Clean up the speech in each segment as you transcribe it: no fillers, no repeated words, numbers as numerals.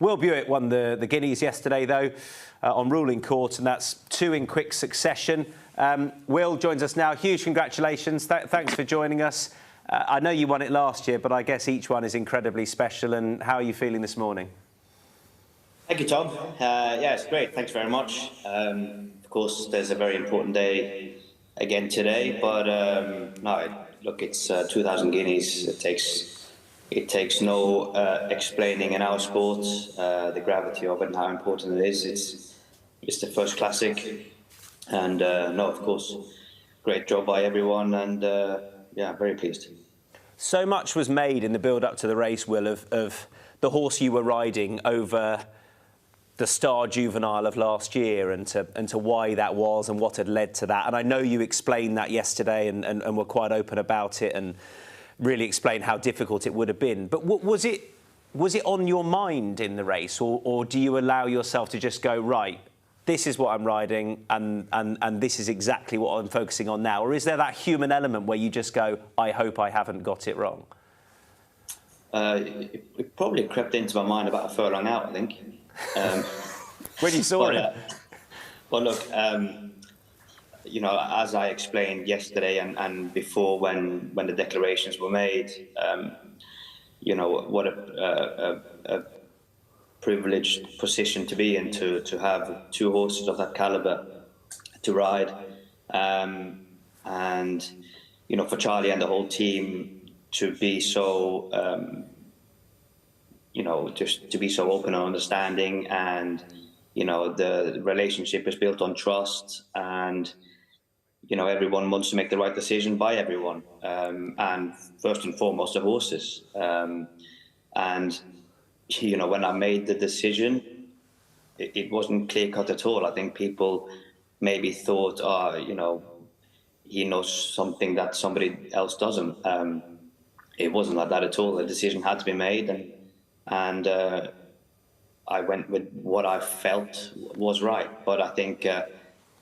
Will Buick won the Guineas yesterday, though, on ruling court, and that's 2 in quick succession. Will joins us now. Huge congratulations. Thanks for joining us. I know you won it last year, but I guess each one is incredibly special. And how are you feeling this morning? Thank you, Tom. Yeah, it's great. Thanks very much. Of course, there's a very important day again today, but no, look, it's 2,000 guineas. It takes no explaining in our sport the gravity of it and how important it is. It's the first classic, and no, of course, great job by everyone, and yeah, very pleased. So much was made in the build-up to the race, Will, of the horse you were riding over the Star Juvenile of last year, and to why that was and what had led to that. And I know you explained that yesterday and were quite open about it and really explained how difficult it would have been. But was it on your mind in the race, or do you allow yourself to just go, right, this is what I'm riding and this is exactly what I'm focusing on now? Or is there that human element where you just go, I hope I haven't got it wrong? It probably crept into my mind about a furlong out, I think. When you saw it? Well, look, you know, as I explained yesterday and before when the declarations were made, you know, what a privileged position to be in, to have 2 horses of that caliber to ride. And, you know, for Charlie and the whole team to be so, you know, just to be so open and understanding, and, you know, the relationship is built on trust, and, you know, everyone wants to make the right decision by everyone, and first and foremost the horses. And, you know, when I made the decision, it wasn't clear cut at all. I think people maybe thought, oh, you know, he knows something that somebody else doesn't. It wasn't like that at all. The decision had to be made, and I went with what I felt was right. But I think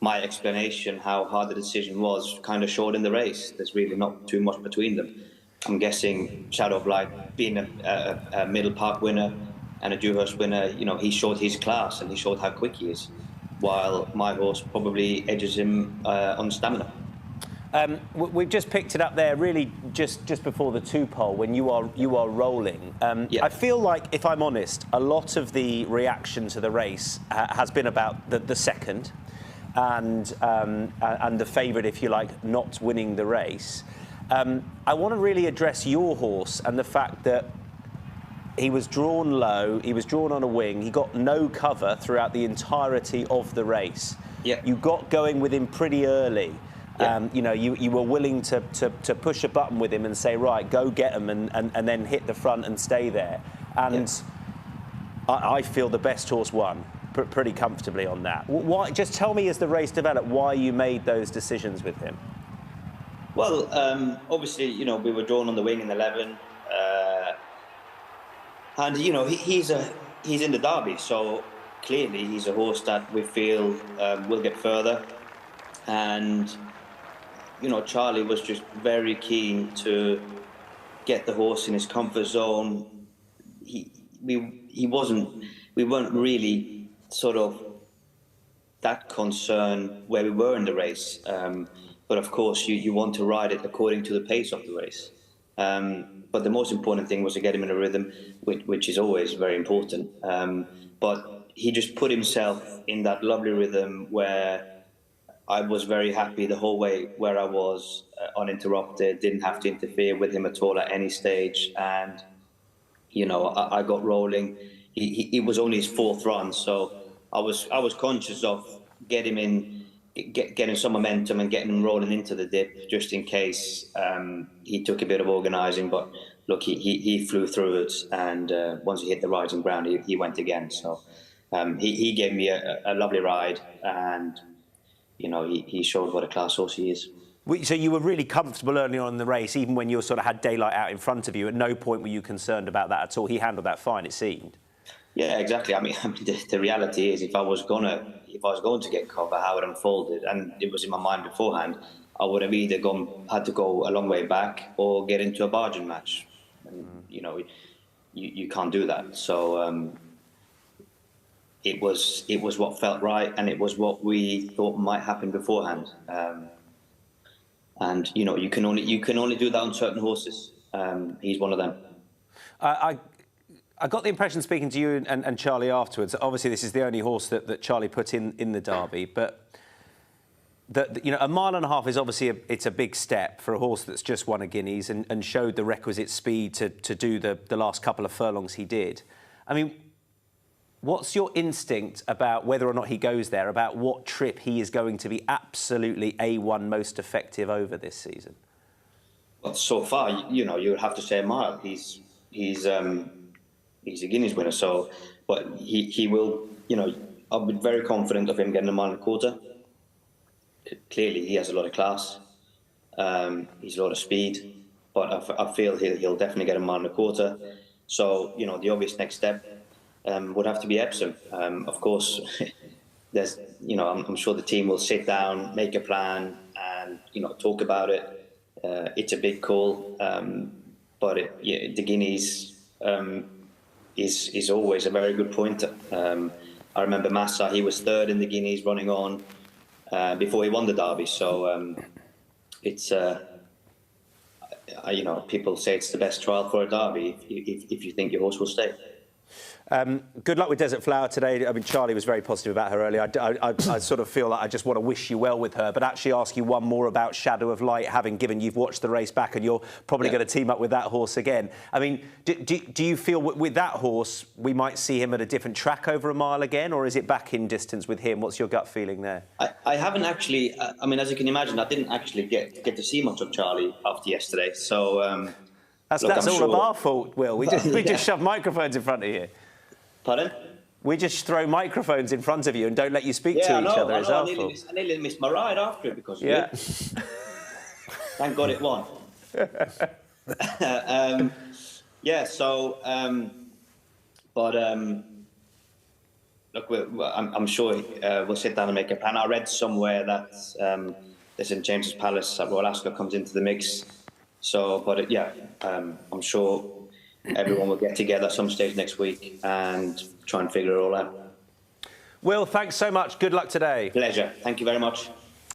my explanation how hard the decision was kind of showed in the race. There's really not too much between them. I'm guessing Shadow of Light, being a Middle Park winner and a Dewhurst winner, you know, he showed his class and he showed how quick he is, while my horse probably edges him on stamina. We've just picked it up there, really just before the 2 pole, when you are rolling. Yeah. I feel like, if I'm honest, a lot of the reaction to the race has been about the second and the favourite, if you like, not winning the race. I want to really address your horse and the fact that he was drawn low, he was drawn on a wing, he got no cover throughout the entirety of the race. Yeah. You got going with him pretty early. Yeah. You know, you were willing to push a button with him and say, right, go get him, and then hit the front and stay there. And yeah. I feel the best horse won pretty comfortably on that. Why? Just tell me, as the race developed, why you made those decisions with him. Well, obviously, you know, we were drawn on the wing in 11, and you know, he's in the Derby, so clearly he's a horse that we feel will get further. And you know, Charlie was just very keen to get the horse in his comfort zone. We weren't really sort of that concerned where we were in the race. But of course, you want to ride it according to the pace of the race. But the most important thing was to get him in a rhythm, which is always very important. But he just put himself in that lovely rhythm where I was very happy the whole way where I was, uninterrupted, didn't have to interfere with him at all at any stage. And, you know, I got rolling. It was only his 4th run, so I was conscious of getting some momentum and getting him rolling into the dip, just in case he took a bit of organising. But look, he flew through it, and once he hit the rising ground, he went again. So he gave me a lovely ride, and you know, he showed what a class horse he is. So you were really comfortable early on in the race, even when you sort of had daylight out in front of you. At no point were you concerned about that at all. He handled that fine, it seemed. Yeah, exactly. I mean, the reality is, if I was going to get cover, how it unfolded, and it was in my mind beforehand, I would have either had to go a long way back or get into a bargain match. And, you know, you can't do that. So it was what felt right, and it was what we thought might happen beforehand. And you know, you can only do that on certain horses. He's one of them. I got the impression, speaking to you and Charlie afterwards, that obviously this is the only horse that Charlie put in the Derby, but that, you know, 1.5 miles is obviously it's a big step for a horse that's just won a Guineas and showed the requisite speed to do the last couple of furlongs he did. I mean, what's your instinct about whether or not he goes there, about what trip he is going to be absolutely A1 most effective over this season? Well, so far, you know, you would have to say a mile. He's a Guineas winner, so, but he will, you know, I'll be very confident of him getting 1.25 miles. Clearly, he has a lot of class. He's a lot of speed, but I feel he'll definitely get 1.25 miles. So, you know, the obvious next step would have to be Epsom. Of course, there's, you know, I'm sure the team will sit down, make a plan, and, you know, talk about it. It's a big call, but the Guineas is always a very good pointer. I remember Massa, he was third in the Guineas running on before he won the Derby. So it's, you know, people say it's the best trial for a Derby if you think your horse will stay. Good luck with Desert Flower today. I mean, Charlie was very positive about her earlier. I sort of feel like I just want to wish you well with her, but actually ask you one more about Shadow of Light, having given you've watched the race back and you're probably going to team up with that horse again. I mean, do you feel with that horse we might see him at a different track over 1 mile again, or is it back in distance with him? What's your gut feeling there? I haven't actually, I mean, as you can imagine, I didn't actually get to see much of Charlie after yesterday. So that's all of our fault, Will. We just shove microphones in front of you. Pardon? We just throw microphones in front of you and don't let you speak to each other. I nearly missed my ride after it because of you. Thank God it won. Look, I'm sure we'll sit down and make a plan. I read somewhere that the St James's Palace at Royal Ascot comes into the mix. So, but I'm sure everyone will get together at some stage next week and try and figure it all out. Will, thanks so much. Good luck today. Pleasure. Thank you very much.